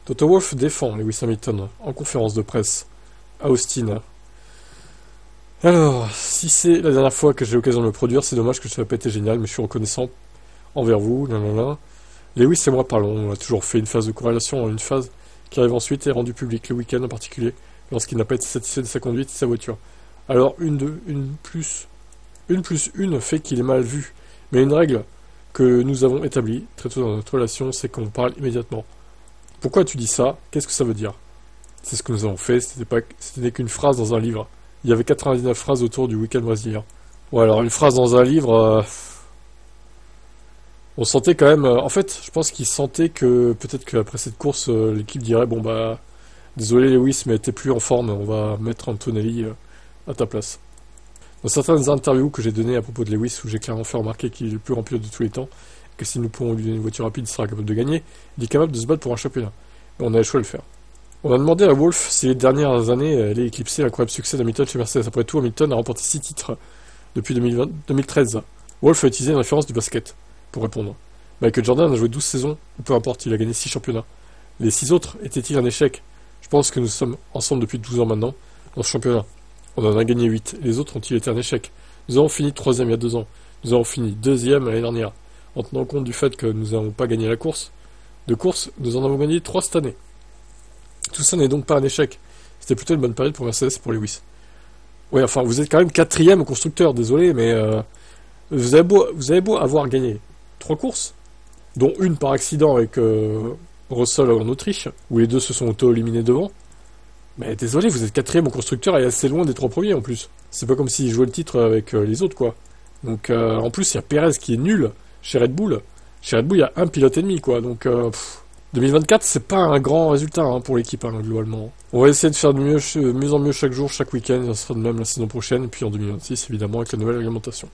Toto Wolff défend Lewis Hamilton en conférence de presse à Austin. Alors, si c'est la dernière fois que j'ai l'occasion de me produire, c'est dommage que ça n'ait pas été génial, mais je suis reconnaissant envers vous. Lewis et moi parlons, on a toujours fait une phase de corrélation en une phase qui arrive ensuite et est rendue publique le week-end en particulier, lorsqu'il n'a pas été satisfait de sa conduite et de sa voiture. Alors, une plus une fait qu'il est mal vu, mais une règle que nous avons établie très tôt dans notre relation, c'est qu'on parle immédiatement. Pourquoi tu dis ça? Qu'est-ce que ça veut dire? C'est ce que nous avons fait, c'était qu'une phrase dans un livre. Il y avait 99 phrases autour du week-end brésilien. Bon alors, une phrase dans un livre... on sentait quand même... en fait, je pense qu'il sentait que peut-être qu'après cette course, l'équipe dirait, bon bah... Désolé Lewis, mais t'es plus en forme, on va mettre Antonelli à ta place. Dans certaines interviews que j'ai données à propos de Lewis, où j'ai clairement fait remarquer qu'il est le plus grand pilote de tous les temps, que si nous pouvons lui donner une voiture rapide, il sera capable de gagner, il est capable de se battre pour un championnat. Et on a échoué à le faire. On a demandé à Wolff si les dernières années allaient éclipser l'incroyable succès d'Hamilton chez Mercedes. Après tout, Hamilton a remporté 6 titres depuis 2013. Wolff a utilisé une référence du basket pour répondre. Michael Jordan a joué 12 saisons, ou peu importe, il a gagné 6 championnats. Les 6 autres étaient-ils un échec? Je pense que nous sommes ensemble depuis 12 ans maintenant, dans ce championnat. On en a gagné 8, les autres ont-ils été un échec? Nous avons fini 3e il y a 2 ans. Nous avons fini 2e l'année dernière. En tenant compte du fait que nous n'avons pas gagné la course, nous en avons gagné 3 cette année. Tout ça n'est donc pas un échec. C'était plutôt une bonne période pour Mercedes et pour Lewis. Ouais, enfin, vous êtes quand même 4e au constructeur, désolé, mais vous avez beau avoir gagné 3 courses, dont une par accident avec Russell en Autriche, où les deux se sont auto-éliminés devant. Mais désolé, vous êtes 4e au constructeur et assez loin des 3 premiers en plus. C'est pas comme s'ils jouaient le titre avec les autres, quoi. Donc, en plus, il y a Perez qui est nul chez Red Bull. Chez Red Bull, il y a un pilote ennemi, quoi. Donc, 2024, c'est pas un grand résultat pour l'équipe, globalement. On va essayer de faire de mieux en mieux chaque jour, chaque week-end. Ça sera de même la saison prochaine. Et puis en 2026, évidemment, avec la nouvelle réglementation.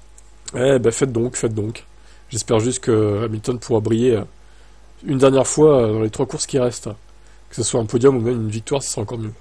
Faites donc. J'espère juste que Hamilton pourra briller une dernière fois dans les 3 courses qui restent. Que ce soit un podium ou même une victoire, ce sera encore mieux.